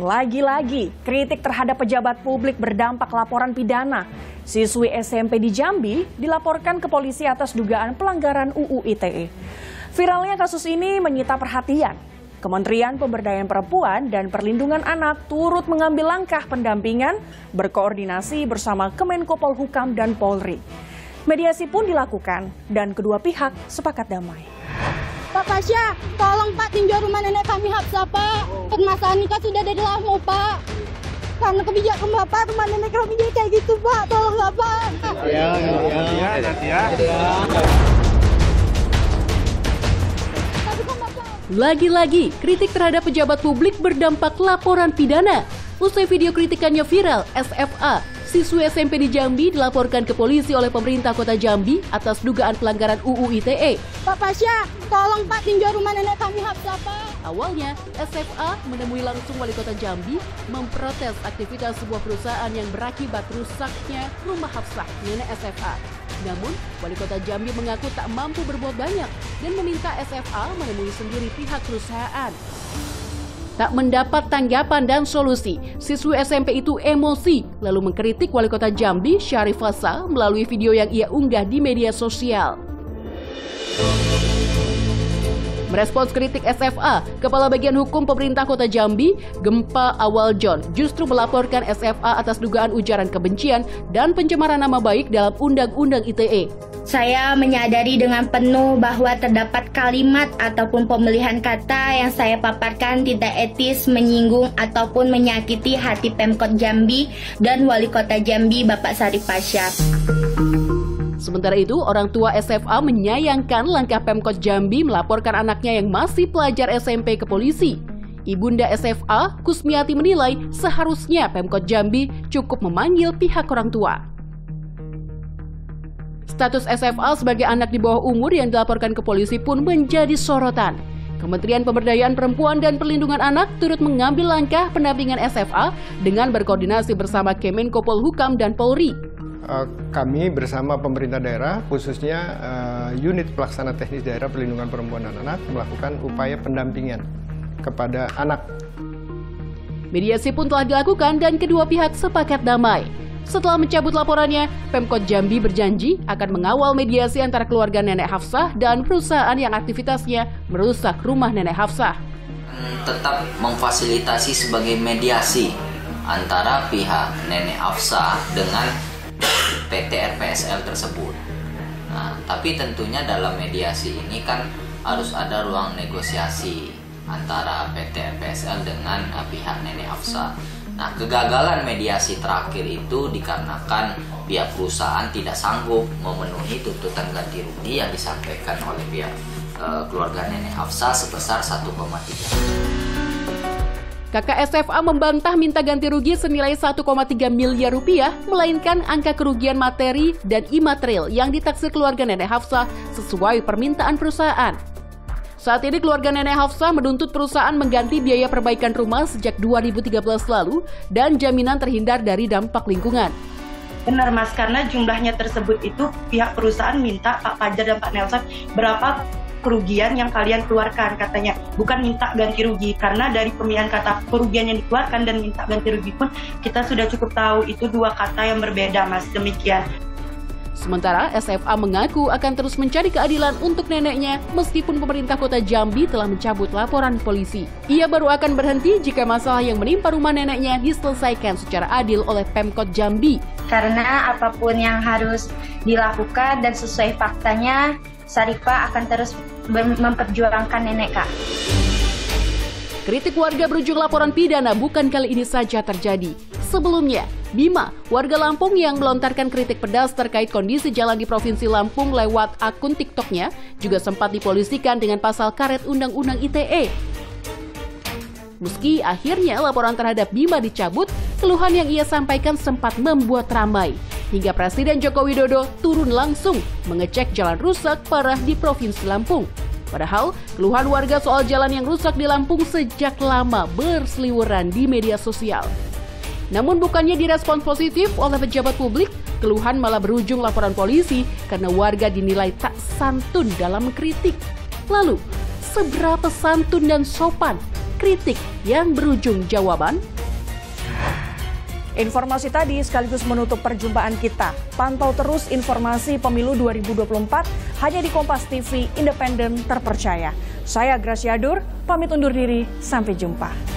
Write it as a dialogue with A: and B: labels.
A: Lagi-lagi kritik terhadap pejabat publik berdampak laporan pidana. Siswi SMP di Jambi dilaporkan ke polisi atas dugaan pelanggaran UU ITE. Viralnya kasus ini menyita perhatian. Kementerian Pemberdayaan Perempuan dan Perlindungan Anak turut mengambil langkah pendampingan berkoordinasi bersama Kemenko Polhukam dan Polri. Mediasi pun dilakukan dan kedua pihak sepakat damai.
B: Pak Pasya, tolong Pak tinjau rumah nenek kami Hafsah Pak. Permasalahan nikah sudah dari lama Pak. Karena kebijakan Bapak rumah nenek kami jadi kayak gitu Pak. Tolong nggak Pak.
C: Lagi-lagi kritik terhadap pejabat publik berdampak laporan pidana. Usai video kritikannya viral, SFA, siswi SMP di Jambi dilaporkan ke polisi oleh pemerintah kota Jambi atas dugaan pelanggaran UU ITE.
B: Pak Pasya, tolong Pak tinjau rumah nenek kami Hafsah Pak.
C: Awalnya, SFA menemui langsung wali kota Jambi memprotes aktivitas sebuah perusahaan yang berakibat rusaknya rumah Hafsah, nenek SFA. Namun, wali kota Jambi mengaku tak mampu berbuat banyak dan meminta SFA menemui sendiri pihak perusahaan. Tak mendapat tanggapan dan solusi, siswi SMP itu emosi lalu mengkritik wali kota Jambi, Syarif Fasa, melalui video yang ia unggah di media sosial. Merespons kritik SFA, Kepala Bagian Hukum Pemerintah Kota Jambi, Gempa Awaljon, justru melaporkan SFA atas dugaan ujaran kebencian dan pencemaran nama baik dalam Undang-Undang ITE.
D: Saya menyadari dengan penuh bahwa terdapat kalimat ataupun pemilihan kata yang saya paparkan tidak etis, menyinggung ataupun menyakiti hati Pemkot Jambi dan Wali Kota Jambi Bapak Syarif Fasa.
C: Sementara itu, orang tua SFA menyayangkan langkah Pemkot Jambi melaporkan anaknya yang masih pelajar SMP ke polisi. Ibunda SFA, Kusmiati, menilai seharusnya Pemkot Jambi cukup memanggil pihak orang tua. Status SFA sebagai anak di bawah umur yang dilaporkan ke polisi pun menjadi sorotan. Kementerian Pemberdayaan Perempuan dan Perlindungan Anak turut mengambil langkah pendampingan SFA dengan berkoordinasi bersama Kemenko Polhukam dan Polri.
E: Kami bersama pemerintah daerah, khususnya unit pelaksana teknis daerah perlindungan perempuan dan anak, melakukan upaya pendampingan kepada anak.
C: Mediasi pun telah dilakukan dan kedua pihak sepakat damai. Setelah mencabut laporannya, Pemkot Jambi berjanji akan mengawal mediasi antara keluarga nenek Hafsah dan perusahaan yang aktivitasnya merusak rumah nenek Hafsah.
F: Tetap memfasilitasi sebagai mediasi antara pihak nenek Hafsah dengan PT RPSL tersebut. Nah, tapi tentunya dalam mediasi ini kan harus ada ruang negosiasi antara PT RPSL dengan pihak nenek Hafsah. Nah, kegagalan mediasi terakhir itu dikarenakan pihak perusahaan tidak sanggup memenuhi tuntutan ganti rugi yang disampaikan oleh pihak keluarga nenek Hafsah sebesar 1,3.
C: Kakak SFA membantah minta ganti rugi senilai 1,3 miliar rupiah, melainkan angka kerugian materi dan imaterial yang ditaksir keluarga nenek Hafsah sesuai permintaan perusahaan. Saat ini keluarga nenek Hafsah menuntut perusahaan mengganti biaya perbaikan rumah sejak 2013 lalu dan jaminan terhindar dari dampak lingkungan.
G: Benar Mas, karena jumlahnya tersebut itu pihak perusahaan minta Pak Fajar dan Pak Nelson berapa kerugian yang kalian keluarkan katanya, bukan minta ganti rugi, karena dari pemilihan kata kerugian yang dikeluarkan dan minta ganti rugi pun kita sudah cukup tahu itu dua kata yang berbeda Mas, demikian.
C: Sementara SFA mengaku akan terus mencari keadilan untuk neneknya meskipun pemerintah kota Jambi telah mencabut laporan polisi. Ia baru akan berhenti jika masalah yang menimpa rumah neneknya diselesaikan secara adil oleh Pemkot Jambi.
D: Karena apapun yang harus dilakukan dan sesuai faktanya, Syarifah akan terus memperjuangkan nenek Kak.
C: Kritik warga berujung laporan pidana bukan kali ini saja terjadi. Sebelumnya, Bima, warga Lampung yang melontarkan kritik pedas terkait kondisi jalan di Provinsi Lampung lewat akun TikToknya juga sempat dipolisikan dengan pasal karet Undang-Undang ITE. Meski akhirnya laporan terhadap Bima dicabut, keluhan yang ia sampaikan sempat membuat ramai. Hingga Presiden Joko Widodo turun langsung mengecek jalan rusak parah di Provinsi Lampung. Padahal, keluhan warga soal jalan yang rusak di Lampung sejak lama berseliweran di media sosial. Namun bukannya direspons positif oleh pejabat publik, keluhan malah berujung laporan polisi karena warga dinilai tak santun dalam mengkritik. Lalu, seberapa santun dan sopan kritik yang berujung jawaban?
A: Informasi tadi sekaligus menutup perjumpaan kita. Pantau terus informasi pemilu 2024 hanya di Kompas TV, independen, terpercaya. Saya Gracia Dur, pamit undur diri, sampai jumpa.